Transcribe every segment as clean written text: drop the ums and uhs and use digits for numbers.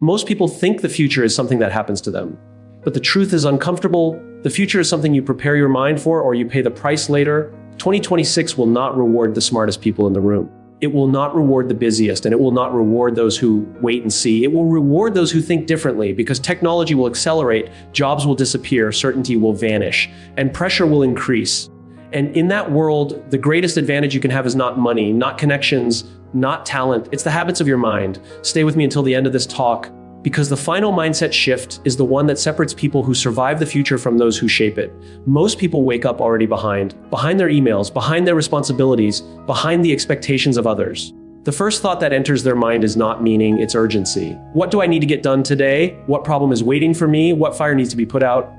Most people think the future is something that happens to them. But the truth is uncomfortable. The future is something you prepare your mind for or you pay the price later. 2026 will not reward the smartest people in the room. It will not reward the busiest, and it will not reward those who wait and see. It will reward those who think differently, because technology will accelerate, jobs will disappear, certainty will vanish, and pressure will increase. And in that world, the greatest advantage you can have is not money, not connections, not talent. It's the habits of your mind. Stay with me until the end of this talk, because the final mindset shift is the one that separates people who survive the future from those who shape it. Most people wake up already behind their emails, behind their responsibilities, behind the expectations of others. The first thought that enters their mind is not meaning, it's urgency. What do I need to get done today? What problem is waiting for me? What fire needs to be put out?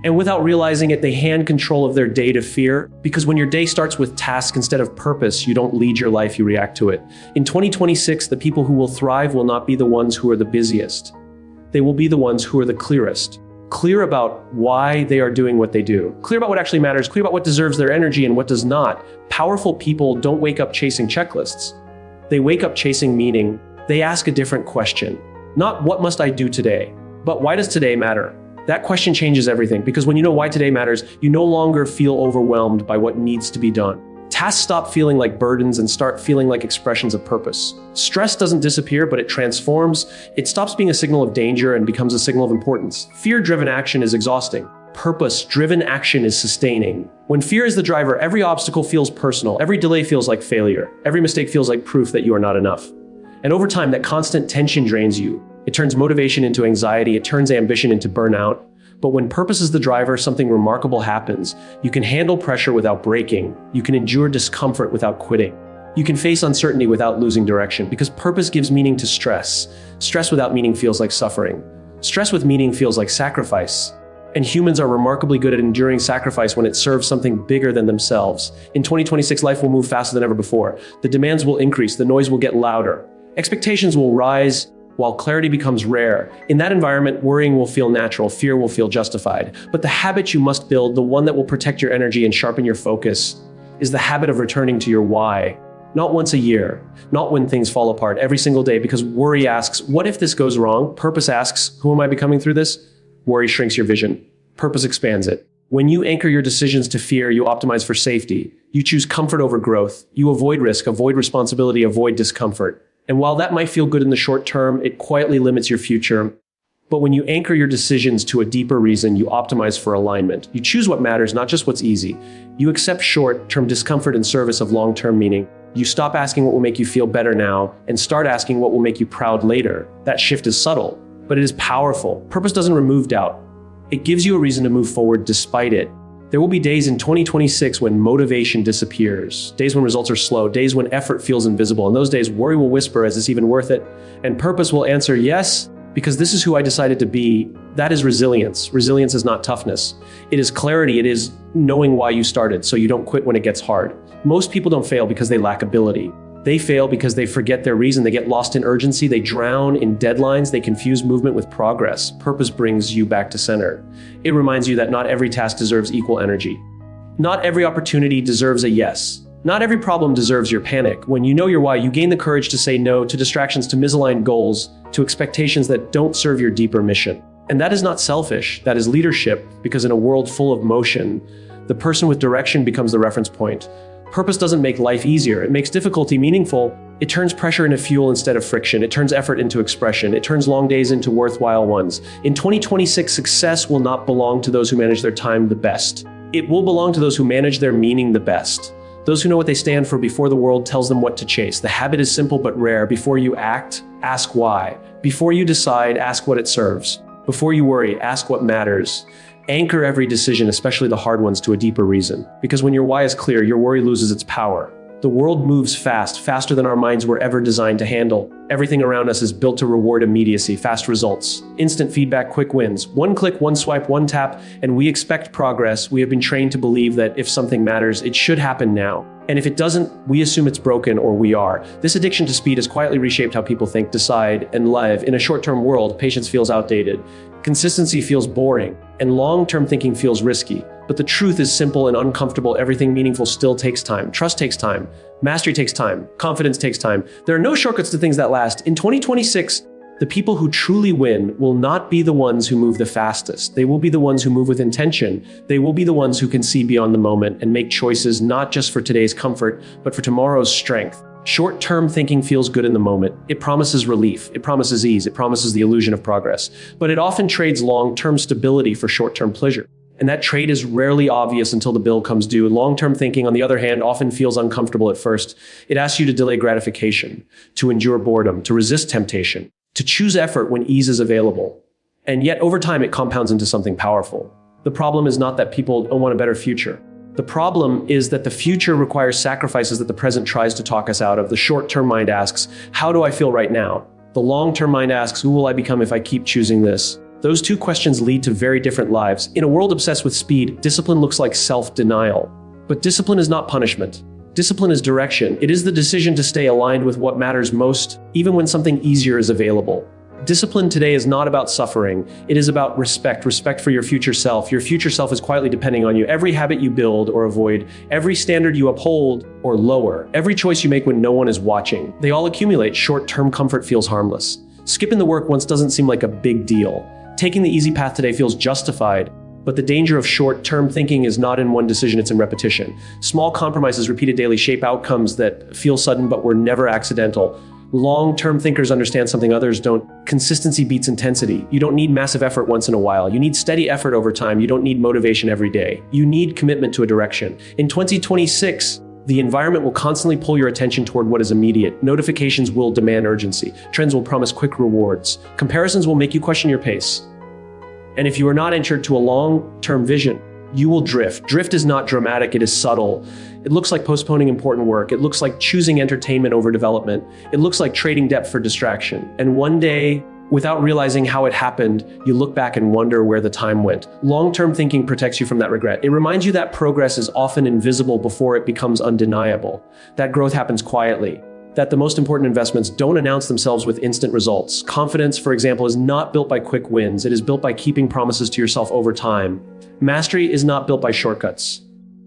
And without realizing it, they hand control of their day to fear, because when your day starts with task instead of purpose, you don't lead your life, you react to it. In 2026, the people who will thrive will not be the ones who are the busiest. They will be the ones who are the clearest. Clear about why they are doing what they do. Clear about what actually matters. Clear about what deserves their energy and what does not. Powerful people don't wake up chasing checklists. They wake up chasing meaning. They ask a different question. Not what must I do today, but why does today matter? That question changes everything, because when you know why today matters, you no longer feel overwhelmed by what needs to be done. Tasks stop feeling like burdens and start feeling like expressions of purpose. Stress doesn't disappear, but it transforms. It stops being a signal of danger and becomes a signal of importance. Fear-driven action is exhausting. Purpose-driven action is sustaining. When fear is the driver, every obstacle feels personal. Every delay feels like failure. Every mistake feels like proof that you are not enough. And over time, that constant tension drains you. It turns motivation into anxiety. It turns ambition into burnout. But when purpose is the driver, something remarkable happens. You can handle pressure without breaking. You can endure discomfort without quitting. You can face uncertainty without losing direction, because purpose gives meaning to stress. Stress without meaning feels like suffering. Stress with meaning feels like sacrifice. And humans are remarkably good at enduring sacrifice when it serves something bigger than themselves. In 2026, life will move faster than ever before. The demands will increase. The noise will get louder. Expectations will rise, while clarity becomes rare. In that environment, worrying will feel natural, fear will feel justified. But the habit you must build, the one that will protect your energy and sharpen your focus, is the habit of returning to your why. Not once a year, not when things fall apart, every single day, because worry asks, what if this goes wrong? Purpose asks, who am I becoming through this? Worry shrinks your vision. Purpose expands it. When you anchor your decisions to fear, you optimize for safety. You choose comfort over growth. You avoid risk, avoid responsibility, avoid discomfort. And while that might feel good in the short term, it quietly limits your future. But when you anchor your decisions to a deeper reason, you optimize for alignment. You choose what matters, not just what's easy. You accept short-term discomfort in service of long-term meaning. You stop asking what will make you feel better now and start asking what will make you proud later. That shift is subtle, but it is powerful. Purpose doesn't remove doubt. It gives you a reason to move forward despite it. There will be days in 2026 when motivation disappears, days when results are slow, days when effort feels invisible. In those days, worry will whisper, is this even worth it? And purpose will answer, yes, because this is who I decided to be. That is resilience. Resilience is not toughness. It is clarity. It is knowing why you started, so you don't quit when it gets hard. Most people don't fail because they lack ability. They fail because they forget their reason. They get lost in urgency. They drown in deadlines. They confuse movement with progress. Purpose brings you back to center. It reminds you that not every task deserves equal energy. Not every opportunity deserves a yes. Not every problem deserves your panic. When you know your why, you gain the courage to say no to distractions, to misaligned goals, to expectations that don't serve your deeper mission. And that is not selfish. That is leadership, because in a world full of motion, the person with direction becomes the reference point. Purpose doesn't make life easier. It makes difficulty meaningful. It turns pressure into fuel instead of friction. It turns effort into expression. It turns long days into worthwhile ones. In 2026, success will not belong to those who manage their time the best. It will belong to those who manage their meaning the best. Those who know what they stand for before the world tells them what to chase. The habit is simple but rare. Before you act, ask why. Before you decide, ask what it serves. Before you worry, ask what matters. Anchor every decision, especially the hard ones, to a deeper reason. Because when your why is clear, your worry loses its power. The world moves fast, faster than our minds were ever designed to handle. Everything around us is built to reward immediacy, fast results, instant feedback, quick wins. One click, one swipe, one tap, and we expect progress. We have been trained to believe that if something matters, it should happen now. And if it doesn't, we assume it's broken, or we are. This addiction to speed has quietly reshaped how people think, decide, and live. In a short-term world, patience feels outdated. Consistency feels boring, and long-term thinking feels risky. But the truth is simple and uncomfortable. Everything meaningful still takes time. Trust takes time. Mastery takes time. Confidence takes time. There are no shortcuts to things that last. In 2026, The people who truly win will not be the ones who move the fastest. They will be the ones who move with intention. They will be the ones who can see beyond the moment and make choices not just for today's comfort, but for tomorrow's strength. Short-term thinking feels good in the moment. It promises relief. It promises ease. It promises the illusion of progress. But it often trades long-term stability for short-term pleasure. And that trade is rarely obvious until the bill comes due. Long-term thinking, on the other hand, often feels uncomfortable at first. It asks you to delay gratification, to endure boredom, to resist temptation, to choose effort when ease is available. And yet, over time, it compounds into something powerful. The problem is not that people don't want a better future. The problem is that the future requires sacrifices that the present tries to talk us out of. The short-term mind asks, how do I feel right now? The long-term mind asks, who will I become if I keep choosing this? Those two questions lead to very different lives. In a world obsessed with speed, discipline looks like self-denial. But discipline is not punishment. Discipline is direction. It is the decision to stay aligned with what matters most, even when something easier is available. Discipline today is not about suffering. It is about respect for your future self. Your future self is quietly depending on you. Every habit you build or avoid, every standard you uphold or lower, every choice you make when no one is watching, they all accumulate. Short-term comfort feels harmless. Skipping the work once doesn't seem like a big deal. Taking the easy path today feels justified. But the danger of short-term thinking is not in one decision, it's in repetition. Small compromises repeated daily shape outcomes that feel sudden but were never accidental. Long-term thinkers understand something others don't. Consistency beats intensity. You don't need massive effort once in a while. You need steady effort over time. You don't need motivation every day. You need commitment to a direction. In 2026, the environment will constantly pull your attention toward what is immediate. Notifications will demand urgency. Trends will promise quick rewards. Comparisons will make you question your pace. And if you are not anchored to a long-term vision, you will drift. Drift is not dramatic, it is subtle. It looks like postponing important work. It looks like choosing entertainment over development. It looks like trading depth for distraction. And one day, without realizing how it happened, you look back and wonder where the time went. Long-term thinking protects you from that regret. It reminds you that progress is often invisible before it becomes undeniable. That growth happens quietly. That the most important investments don't announce themselves with instant results. Confidence, for example, is not built by quick wins. It is built by keeping promises to yourself over time. Mastery is not built by shortcuts.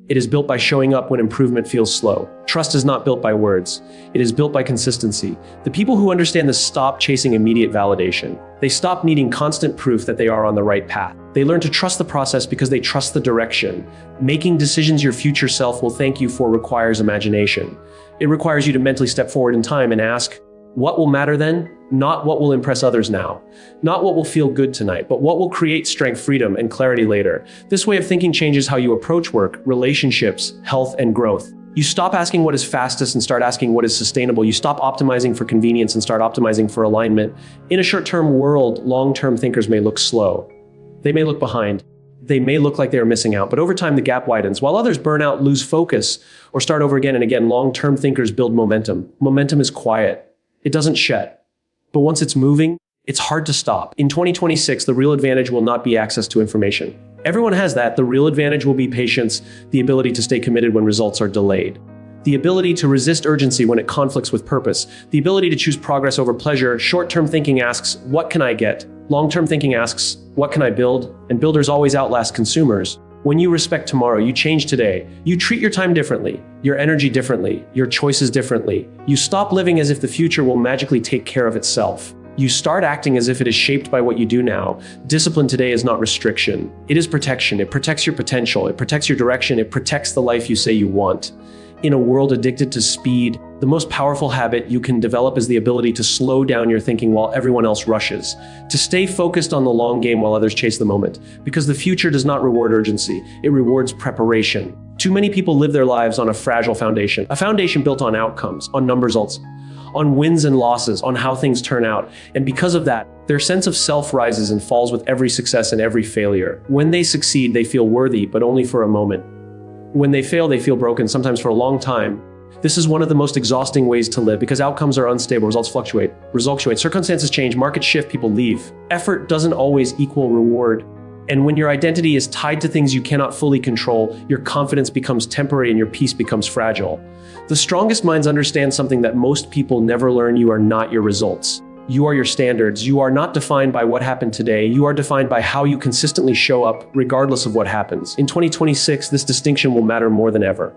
It is built by showing up when improvement feels slow. Trust is not built by words. It is built by consistency. The people who understand this stop chasing immediate validation. They stop needing constant proof that they are on the right path. They learn to trust the process because they trust the direction. Making decisions your future self will thank you for requires imagination. It requires you to mentally step forward in time and ask, what will matter then? Not what will impress others now. Not what will feel good tonight, but what will create strength, freedom, and clarity later. This way of thinking changes how you approach work, relationships, health, and growth. You stop asking what is fastest and start asking what is sustainable. You stop optimizing for convenience and start optimizing for alignment. In a short-term world, long-term thinkers may look slow. They may look behind. They may look like they are missing out, but over time the gap widens. While others burn out, lose focus, or start over again and again, long-term thinkers build momentum. Momentum is quiet. It doesn't shed. But once it's moving, it's hard to stop. In 2026, the real advantage will not be access to information. Everyone has that. The real advantage will be patience, the ability to stay committed when results are delayed, the ability to resist urgency when it conflicts with purpose, the ability to choose progress over pleasure. Short-term thinking asks, what can I get? Long-term thinking asks, what can I build? And builders always outlast consumers. When you respect tomorrow, you change today. You treat your time differently, your energy differently, your choices differently. You stop living as if the future will magically take care of itself. You start acting as if it is shaped by what you do now. Discipline today is not restriction. It is protection. It protects your potential. It protects your direction. It protects the life you say you want. In a world addicted to speed, the most powerful habit you can develop is the ability to slow down your thinking while everyone else rushes, to stay focused on the long game while others chase the moment, because the future does not reward urgency, it rewards preparation. Too many people live their lives on a fragile foundation, a foundation built on outcomes, on number results, on wins and losses, on how things turn out. And because of that, their sense of self rises and falls with every success and every failure. When they succeed, they feel worthy, but only for a moment. When they fail, they feel broken, sometimes for a long time. This is one of the most exhausting ways to live because outcomes are unstable, results fluctuate, circumstances change, markets shift, people leave. Effort doesn't always equal reward. And when your identity is tied to things you cannot fully control, your confidence becomes temporary and your peace becomes fragile. The strongest minds understand something that most people never learn: you are not your results. You are your standards. You are not defined by what happened today. You are defined by how you consistently show up regardless of what happens. In 2026, this distinction will matter more than ever.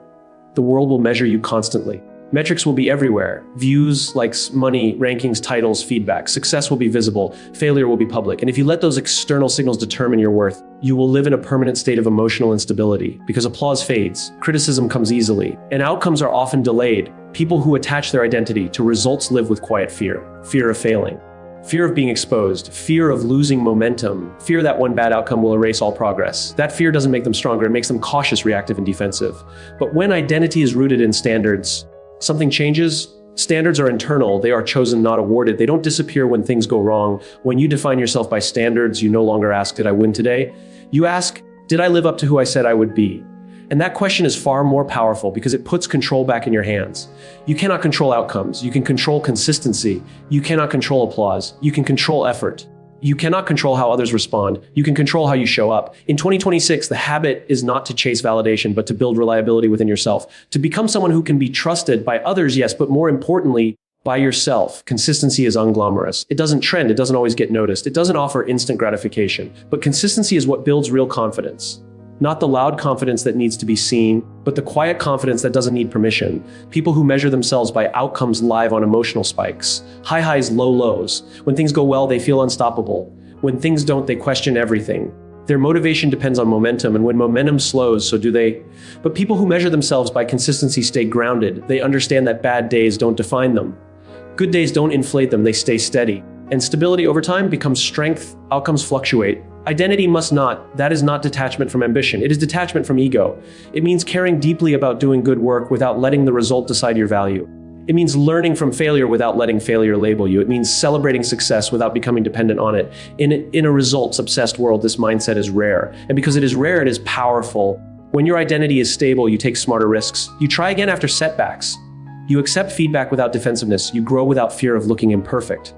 The world will measure you constantly. Metrics will be everywhere. Views, likes, money, rankings, titles, feedback. Success will be visible. Failure will be public. And if you let those external signals determine your worth, you will live in a permanent state of emotional instability because applause fades, criticism comes easily, and outcomes are often delayed. People who attach their identity to results live with quiet fear. Fear of failing. Fear of being exposed, fear of losing momentum, fear that one bad outcome will erase all progress. That fear doesn't make them stronger, it makes them cautious, reactive, and defensive. But when identity is rooted in standards, something changes. Standards are internal, they are chosen, not awarded. They don't disappear when things go wrong. When you define yourself by standards, you no longer ask, did I win today? You ask, did I live up to who I said I would be? And that question is far more powerful because it puts control back in your hands. You cannot control outcomes. You can control consistency. You cannot control applause. You can control effort. You cannot control how others respond. You can control how you show up. In 2026, the habit is not to chase validation, but to build reliability within yourself. To become someone who can be trusted by others, yes, but more importantly, by yourself. Consistency is unglamorous. It doesn't trend. It doesn't always get noticed. It doesn't offer instant gratification. But consistency is what builds real confidence. Not the loud confidence that needs to be seen, but the quiet confidence that doesn't need permission. People who measure themselves by outcomes live on emotional spikes. High highs, low lows. When things go well, they feel unstoppable. When things don't, they question everything. Their motivation depends on momentum, and when momentum slows, so do they. But people who measure themselves by consistency stay grounded. They understand that bad days don't define them. Good days don't inflate them, they stay steady. And stability over time becomes strength. Outcomes fluctuate. Identity must not. That is not detachment from ambition. It is detachment from ego. It means caring deeply about doing good work without letting the result decide your value. It means learning from failure without letting failure label you. It means celebrating success without becoming dependent on it. In a results-obsessed world, this mindset is rare. And because it is rare, it is powerful. When your identity is stable, you take smarter risks. You try again after setbacks. You accept feedback without defensiveness. You grow without fear of looking imperfect.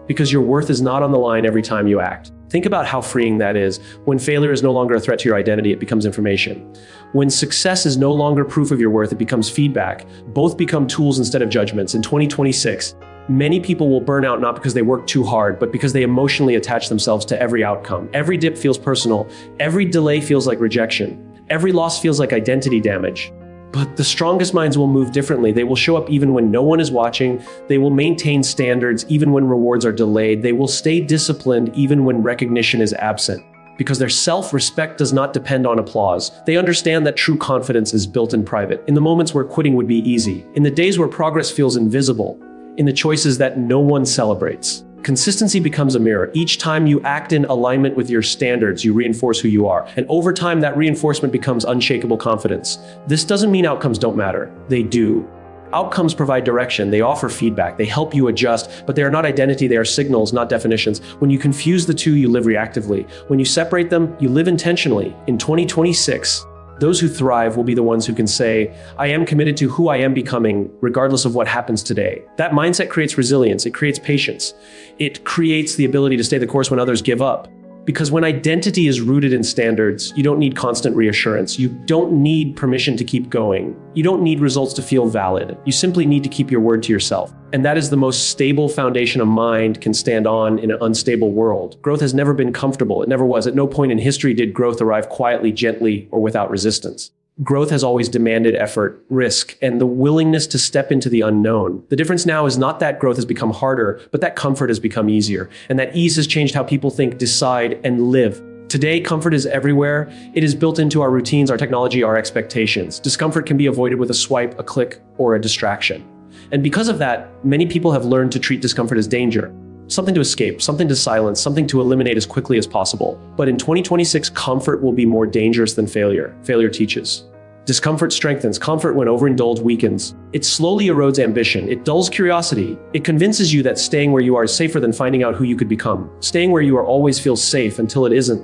Because your worth is not on the line every time you act. Think about how freeing that is. When failure is no longer a threat to your identity, it becomes information. When success is no longer proof of your worth, it becomes feedback. Both become tools instead of judgments. In 2026, many people will burn out not because they work too hard, but because they emotionally attach themselves to every outcome. Every dip feels personal. Every delay feels like rejection. Every loss feels like identity damage. But the strongest minds will move differently. They will show up even when no one is watching. They will maintain standards even when rewards are delayed. They will stay disciplined even when recognition is absent. Because their self-respect does not depend on applause. They understand that true confidence is built in private. In the moments where quitting would be easy. In the days where progress feels invisible. In the choices that no one celebrates. Consistency becomes a mirror. Each time you act in alignment with your standards, you reinforce who you are. And over time, that reinforcement becomes unshakable confidence. This doesn't mean outcomes don't matter. They do. Outcomes provide direction. They offer feedback. They help you adjust, but they are not identity. They are signals, not definitions. When you confuse the two, you live reactively. When you separate them, you live intentionally. In 2026, those who thrive will be the ones who can say, I am committed to who I am becoming, regardless of what happens today. That mindset creates resilience. It creates patience. It creates the ability to stay the course when others give up. Because when identity is rooted in standards, you don't need constant reassurance. You don't need permission to keep going. You don't need results to feel valid. You simply need to keep your word to yourself. And that is the most stable foundation a mind can stand on in an unstable world. Growth has never been comfortable. It never was. At no point in history did growth arrive quietly, gently, or without resistance. Growth has always demanded effort, risk, and the willingness to step into the unknown. The difference now is not that growth has become harder, but that comfort has become easier. And that ease has changed how people think, decide, and live. Today, comfort is everywhere. It is built into our routines, our technology, our expectations. Discomfort can be avoided with a swipe, a click, or a distraction. And because of that, many people have learned to treat discomfort as danger. Something to escape, something to silence, something to eliminate as quickly as possible. But in 2026, comfort will be more dangerous than failure. Failure teaches. Discomfort strengthens. Comfort, when overindulged, weakens. It slowly erodes ambition. It dulls curiosity. It convinces you that staying where you are is safer than finding out who you could become. Staying where you are always feels safe until it isn't.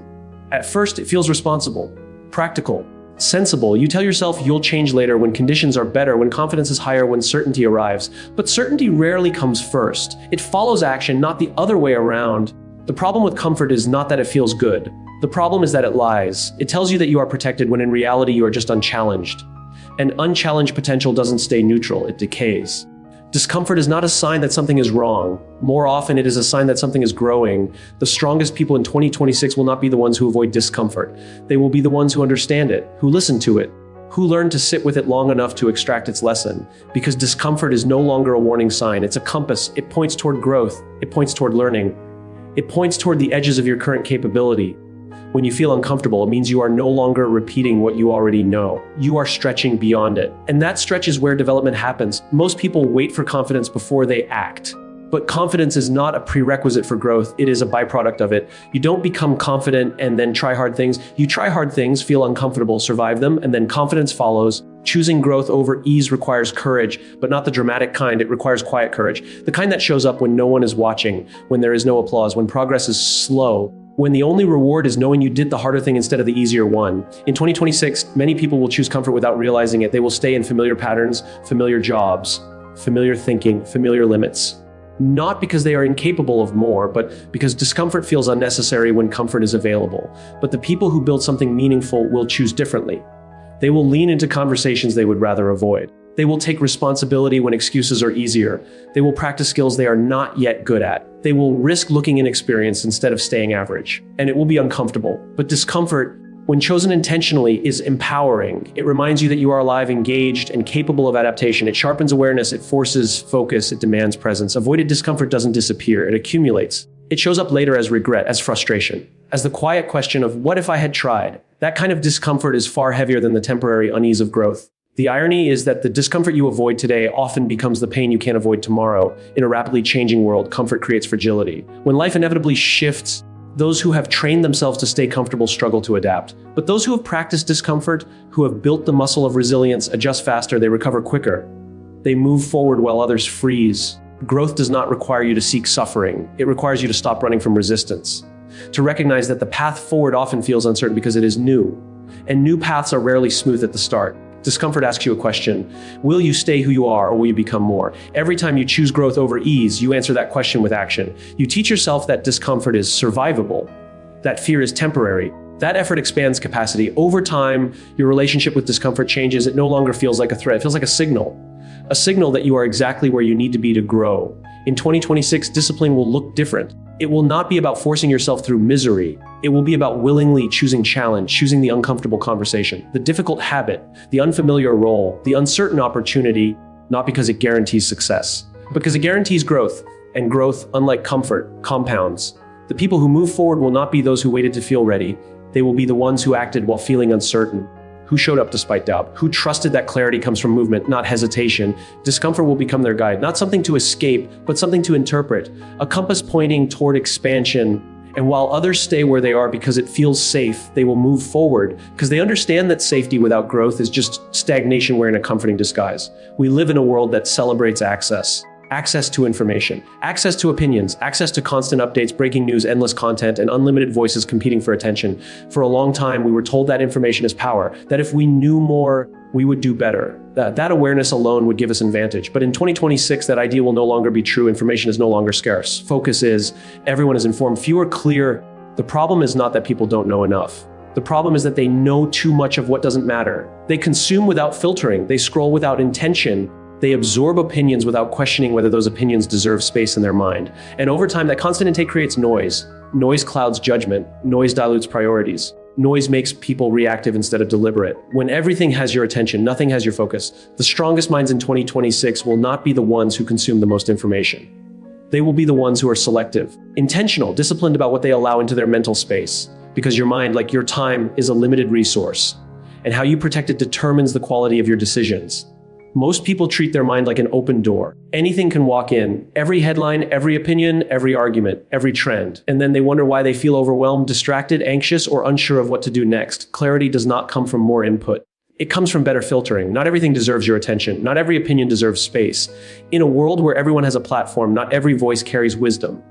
At first, it feels responsible, practical, sensible. You tell yourself you'll change later when conditions are better, when confidence is higher, when certainty arrives. But certainty rarely comes first. It follows action, not the other way around. The problem with comfort is not that it feels good. The problem is that it lies. It tells you that you are protected when in reality you are just unchallenged. And unchallenged potential doesn't stay neutral, it decays. Discomfort is not a sign that something is wrong. More often, it is a sign that something is growing. The strongest people in 2026 will not be the ones who avoid discomfort. They will be the ones who understand it, who listen to it, Who learned to sit with it long enough to extract its lesson? Because discomfort is no longer a warning sign. It's a compass. It points toward growth. It points toward learning. It points toward the edges of your current capability. When you feel uncomfortable, it means you are no longer repeating what you already know. You are stretching beyond it. And that stretch is where development happens. Most people wait for confidence before they act. But confidence is not a prerequisite for growth. It is a byproduct of it. You don't become confident and then try hard things. You try hard things, feel uncomfortable, survive them, and then confidence follows. Choosing growth over ease requires courage, but not the dramatic kind. It requires quiet courage. The kind that shows up when no one is watching, when there is no applause, when progress is slow, when the only reward is knowing you did the harder thing instead of the easier one. In 2026, many people will choose comfort without realizing it. They will stay in familiar patterns, familiar jobs, familiar thinking, familiar limits. Not because they are incapable of more, but because discomfort feels unnecessary when comfort is available. But the people who build something meaningful will choose differently. They will lean into conversations they would rather avoid. They will take responsibility when excuses are easier. They will practice skills they are not yet good at. They will risk looking inexperienced instead of staying average. And it will be uncomfortable. But discomfort, when chosen intentionally, is empowering. It reminds you that you are alive, engaged, and capable of adaptation. It sharpens awareness, it forces focus, it demands presence. Avoided discomfort doesn't disappear, it accumulates. It shows up later as regret, as frustration, as the quiet question of, what if I had tried? That kind of discomfort is far heavier than the temporary unease of growth. The irony is that the discomfort you avoid today often becomes the pain you can't avoid tomorrow. In a rapidly changing world, comfort creates fragility. When life inevitably shifts, those who have trained themselves to stay comfortable struggle to adapt. But those who have practiced discomfort, who have built the muscle of resilience, adjust faster, they recover quicker. They move forward while others freeze. Growth does not require you to seek suffering. It requires you to stop running from resistance. To recognize that the path forward often feels uncertain because it is new. And new paths are rarely smooth at the start. Discomfort asks you a question. Will you stay who you are, or will you become more? Every time you choose growth over ease, you answer that question with action. You teach yourself that discomfort is survivable, that fear is temporary. That effort expands capacity. Over time, your relationship with discomfort changes. It no longer feels like a threat. It feels like a signal that you are exactly where you need to be to grow. In 2026, discipline will look different. It will not be about forcing yourself through misery. It will be about willingly choosing challenge, choosing the uncomfortable conversation, the difficult habit, the unfamiliar role, the uncertain opportunity, not because it guarantees success, but because it guarantees growth. And growth, unlike comfort, compounds. The people who move forward will not be those who waited to feel ready. They will be the ones who acted while feeling uncertain, who showed up despite doubt, who trusted that clarity comes from movement, not hesitation. Discomfort will become their guide, not something to escape, but something to interpret, a compass pointing toward expansion. And while others stay where they are because it feels safe, they will move forward because they understand that safety without growth is just stagnation wearing a comforting disguise. We live in a world that celebrates access. Access to information, access to opinions, access to constant updates, breaking news, endless content, and unlimited voices competing for attention. For a long time, we were told that information is power, that if we knew more, we would do better. That awareness alone would give us an advantage. But in 2026, that idea will no longer be true. Information is no longer scarce. Focus is, everyone is informed, few are clear. The problem is not that people don't know enough. The problem is that they know too much of what doesn't matter. They consume without filtering. They scroll without intention. They absorb opinions without questioning whether those opinions deserve space in their mind. And over time, that constant intake creates noise. Noise clouds judgment. Noise dilutes priorities. Noise makes people reactive instead of deliberate. When everything has your attention, nothing has your focus. The strongest minds in 2026 will not be the ones who consume the most information. They will be the ones who are selective, intentional, disciplined about what they allow into their mental space. Because your mind, like your time, is a limited resource. And how you protect it determines the quality of your decisions. Most people treat their mind like an open door. Anything can walk in. Every headline, every opinion, every argument, every trend. And then they wonder why they feel overwhelmed, distracted, anxious, or unsure of what to do next. Clarity does not come from more input. It comes from better filtering. Not everything deserves your attention. Not every opinion deserves space. In a world where everyone has a platform, not every voice carries wisdom.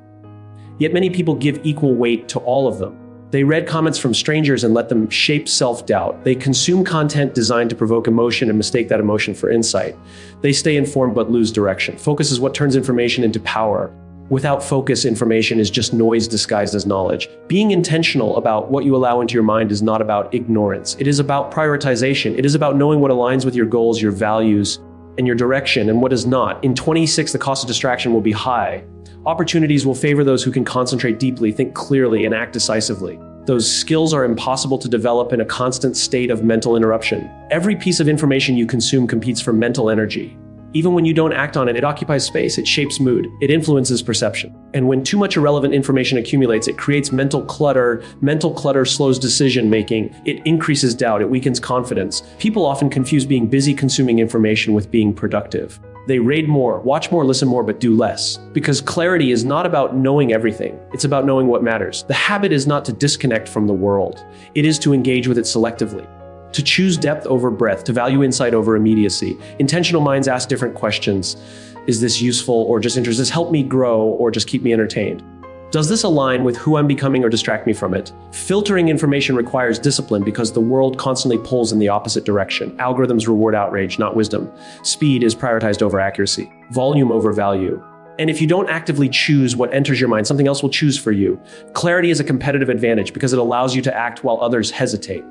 Yet many people give equal weight to all of them. They read comments from strangers and let them shape self-doubt. They consume content designed to provoke emotion and mistake that emotion for insight. They stay informed but lose direction. Focus is what turns information into power. Without focus, information is just noise disguised as knowledge. Being intentional about what you allow into your mind is not about ignorance. It is about prioritization. It is about knowing what aligns with your goals, your values, and your direction, and what does not. In 2026, the cost of distraction will be high. Opportunities will favor those who can concentrate deeply, think clearly, and act decisively. Those skills are impossible to develop in a constant state of mental interruption. Every piece of information you consume competes for mental energy. Even when you don't act on it, it occupies space, it shapes mood, it influences perception. And when too much irrelevant information accumulates, it creates mental clutter. Mental clutter slows decision making, it increases doubt, it weakens confidence. People often confuse being busy consuming information with being productive. They read more, watch more, listen more, but do less. Because clarity is not about knowing everything, it's about knowing what matters. The habit is not to disconnect from the world, it is to engage with it selectively. To choose depth over breadth, to value insight over immediacy. Intentional minds ask different questions. Is this useful or just interesting? Does this help me grow or just keep me entertained? Does this align with who I'm becoming or distract me from it? Filtering information requires discipline because the world constantly pulls in the opposite direction. Algorithms reward outrage, not wisdom. Speed is prioritized over accuracy. Volume over value. And if you don't actively choose what enters your mind, something else will choose for you. Clarity is a competitive advantage because it allows you to act while others hesitate.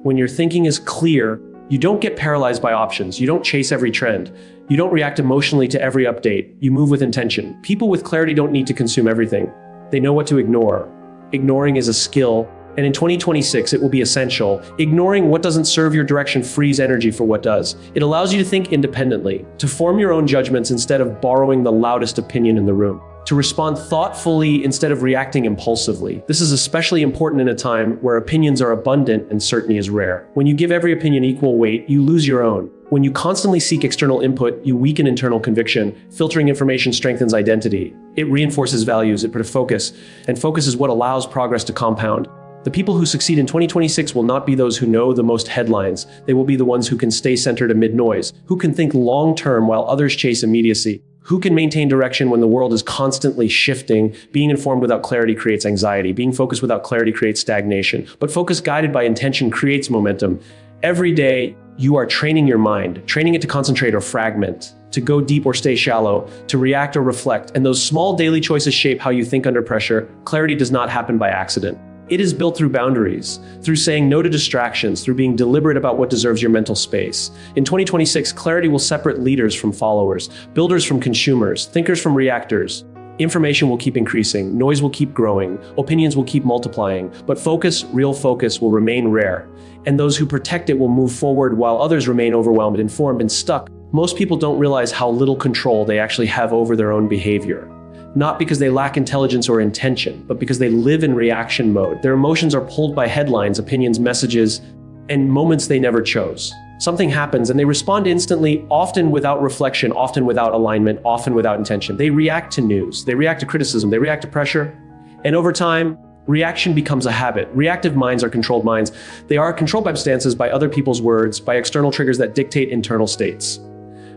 When your thinking is clear, you don't get paralyzed by options. You don't chase every trend. You don't react emotionally to every update. You move with intention. People with clarity don't need to consume everything. They know what to ignore. Ignoring is a skill, and in 2026, it will be essential. Ignoring what doesn't serve your direction frees energy for what does. It allows you to think independently, to form your own judgments instead of borrowing the loudest opinion in the room, to respond thoughtfully instead of reacting impulsively. This is especially important in a time where opinions are abundant and certainty is rare. When you give every opinion equal weight, you lose your own. When you constantly seek external input, you weaken internal conviction. Filtering information strengthens identity. It reinforces values, it puts focus, and focus is what allows progress to compound. The people who succeed in 2026 will not be those who know the most headlines. They will be the ones who can stay centered amid noise, who can think long-term while others chase immediacy, who can maintain direction when the world is constantly shifting. Being informed without clarity creates anxiety. Being focused without clarity creates stagnation. But focus guided by intention creates momentum. Every day, you are training your mind, training it to concentrate or fragment, to go deep or stay shallow, to react or reflect. And those small daily choices shape how you think under pressure. Clarity does not happen by accident. It is built through boundaries, through saying no to distractions, through being deliberate about what deserves your mental space. In 2026, clarity will separate leaders from followers, builders from consumers, thinkers from reactors. Information will keep increasing, noise will keep growing, opinions will keep multiplying, but focus, real focus, will remain rare. And those who protect it will move forward while others remain overwhelmed, informed, and stuck. Most people don't realize how little control they actually have over their own behavior. Not because they lack intelligence or intention, but because they live in reaction mode. Their emotions are pulled by headlines, opinions, messages, and moments they never chose. Something happens and they respond instantly, often without reflection, often without alignment, often without intention. They react to news, they react to criticism, they react to pressure. And over time, reaction becomes a habit. Reactive minds are controlled minds. They are controlled by circumstances, by other people's words, by external triggers that dictate internal states.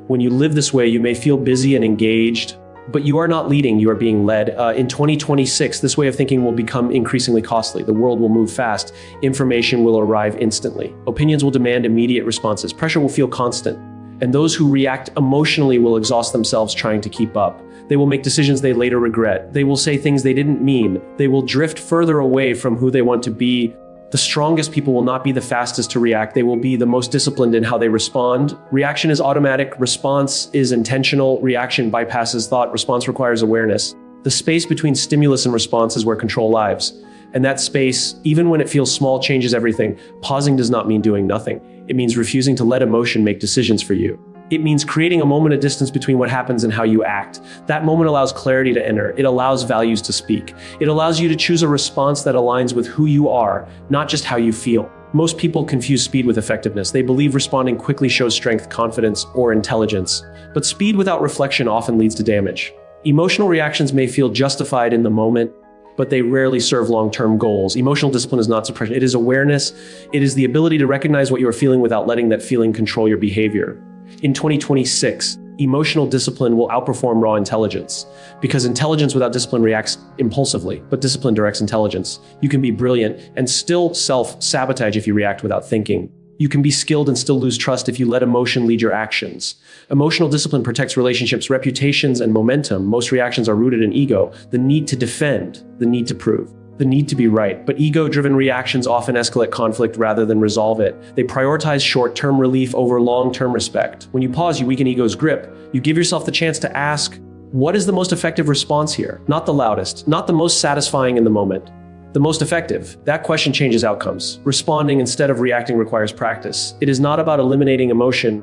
When you live this way, you may feel busy and engaged, but you are not leading, you are being led. In 2026, this way of thinking will become increasingly costly. The world will move fast. Information will arrive instantly. Opinions will demand immediate responses. Pressure will feel constant. And those who react emotionally will exhaust themselves trying to keep up. They will make decisions they later regret. They will say things they didn't mean. They will drift further away from who they want to be. The strongest people will not be the fastest to react. They will be the most disciplined in how they respond. Reaction is automatic. Response is intentional. Reaction bypasses thought. Response requires awareness. The space between stimulus and response is where control lives. And that space, even when it feels small, changes everything. Pausing does not mean doing nothing. It means refusing to let emotion make decisions for you. It means creating a moment of distance between what happens and how you act. That moment allows clarity to enter. It allows values to speak. It allows you to choose a response that aligns with who you are, not just how you feel. Most people confuse speed with effectiveness. They believe responding quickly shows strength, confidence, or intelligence. But speed without reflection often leads to damage. Emotional reactions may feel justified in the moment, but they rarely serve long-term goals. Emotional discipline is not suppression. It is awareness. It is the ability to recognize what you are feeling without letting that feeling control your behavior. In 2026, emotional discipline will outperform raw intelligence, because intelligence without discipline reacts impulsively, but discipline directs intelligence. You can be brilliant and still self-sabotage if you react without thinking. You can be skilled and still lose trust if you let emotion lead your actions. Emotional discipline protects relationships, reputations, and momentum. Most reactions are rooted in ego, the need to defend, the need to prove, the need to be right. But ego-driven reactions often escalate conflict rather than resolve it. They prioritize short-term relief over long-term respect. When you pause, you weaken ego's grip. You give yourself the chance to ask, what is the most effective response here? Not the loudest, not the most satisfying in the moment, the most effective? That question changes outcomes. Responding instead of reacting requires practice. It is not about eliminating emotion.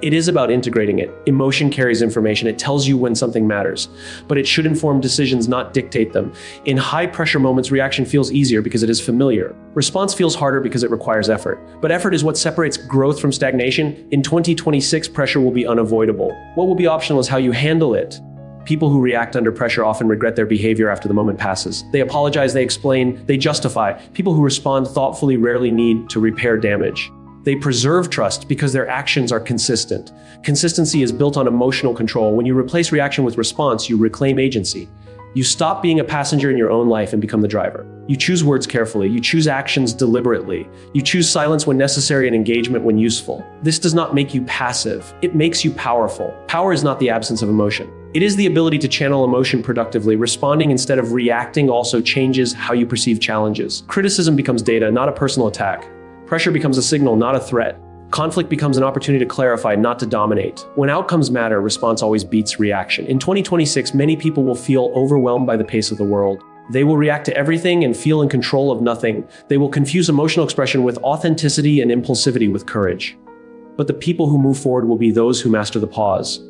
It is about integrating it. Emotion carries information. It tells you when something matters, but it should inform decisions, not dictate them. In high-pressure moments, reaction feels easier because it is familiar. Response feels harder because it requires effort. But effort is what separates growth from stagnation. In 2026, pressure will be unavoidable. What will be optional is how you handle it. People who react under pressure often regret their behavior after the moment passes. They apologize, they explain, they justify. People who respond thoughtfully rarely need to repair damage. They preserve trust because their actions are consistent. Consistency is built on emotional control. When you replace reaction with response, you reclaim agency. You stop being a passenger in your own life and become the driver. You choose words carefully. You choose actions deliberately. You choose silence when necessary and engagement when useful. This does not make you passive. It makes you powerful. Power is not the absence of emotion. It is the ability to channel emotion productively. Responding instead of reacting also changes how you perceive challenges. Criticism becomes data, not a personal attack. Pressure becomes a signal, not a threat. Conflict becomes an opportunity to clarify, not to dominate. When outcomes matter, response always beats reaction. In 2026, many people will feel overwhelmed by the pace of the world. They will react to everything and feel in control of nothing. They will confuse emotional expression with authenticity and impulsivity with courage. But the people who move forward will be those who master the pause.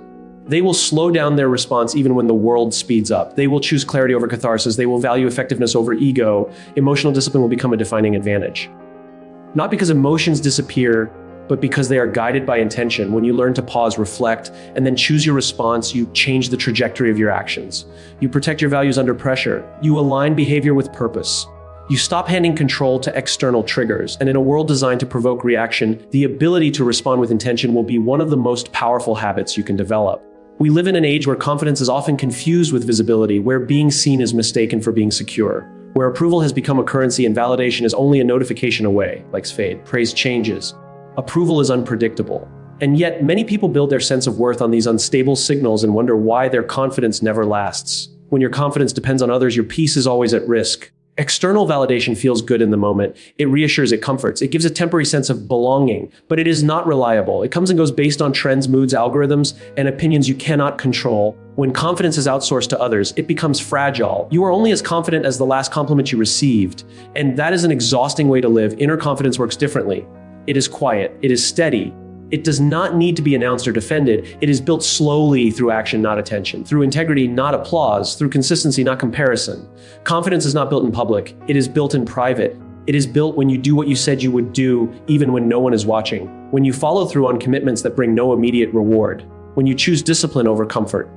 They will slow down their response even when the world speeds up. They will choose clarity over catharsis. They will value effectiveness over ego. Emotional discipline will become a defining advantage. Not because emotions disappear, but because they are guided by intention. When you learn to pause, reflect, and then choose your response, you change the trajectory of your actions. You protect your values under pressure. You align behavior with purpose. You stop handing control to external triggers. And in a world designed to provoke reaction, the ability to respond with intention will be one of the most powerful habits you can develop. We live in an age where confidence is often confused with visibility, where being seen is mistaken for being secure, where approval has become a currency and validation is only a notification away. Likes fade, praise changes. Approval is unpredictable. And yet, many people build their sense of worth on these unstable signals and wonder why their confidence never lasts. When your confidence depends on others, your peace is always at risk. External validation feels good in the moment. It reassures, it comforts, it gives a temporary sense of belonging, but it is not reliable. It comes and goes based on trends, moods, algorithms, and opinions you cannot control. When confidence is outsourced to others, it becomes fragile. You are only as confident as the last compliment you received, and that is an exhausting way to live. Inner confidence works differently. It is quiet, it is steady. It does not need to be announced or defended. It is built slowly through action, not attention, through integrity, not applause, through consistency, not comparison. Confidence is not built in public. It is built in private. It is built when you do what you said you would do, even when no one is watching. When you follow through on commitments that bring no immediate reward. When you choose discipline over comfort.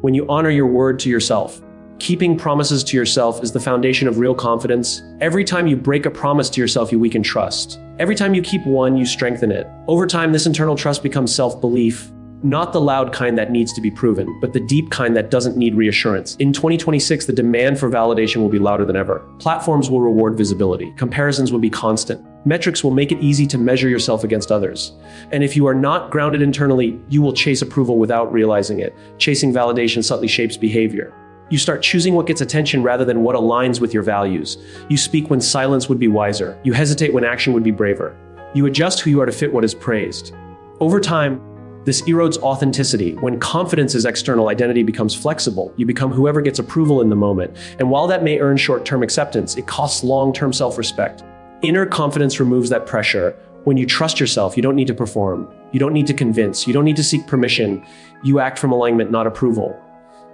When you honor your word to yourself. Keeping promises to yourself is the foundation of real confidence. Every time you break a promise to yourself, you weaken trust. Every time you keep one, you strengthen it. Over time, this internal trust becomes self-belief. Not the loud kind that needs to be proven, but the deep kind that doesn't need reassurance. In 2026, the demand for validation will be louder than ever. Platforms will reward visibility. Comparisons will be constant. Metrics will make it easy to measure yourself against others. And if you are not grounded internally, you will chase approval without realizing it. Chasing validation subtly shapes behavior. You start choosing what gets attention rather than what aligns with your values. You speak when silence would be wiser. You hesitate when action would be braver. You adjust who you are to fit what is praised. Over time, this erodes authenticity. When confidence is external, identity becomes flexible. You become whoever gets approval in the moment. And while that may earn short-term acceptance, it costs long-term self-respect. Inner confidence removes that pressure. When you trust yourself, you don't need to perform. You don't need to convince. You don't need to seek permission. You act from alignment, not approval.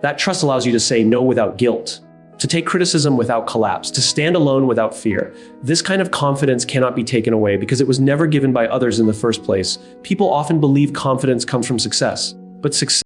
That trust allows you to say no without guilt, to take criticism without collapse, to stand alone without fear. This kind of confidence cannot be taken away because it was never given by others in the first place. People often believe confidence comes from success, but success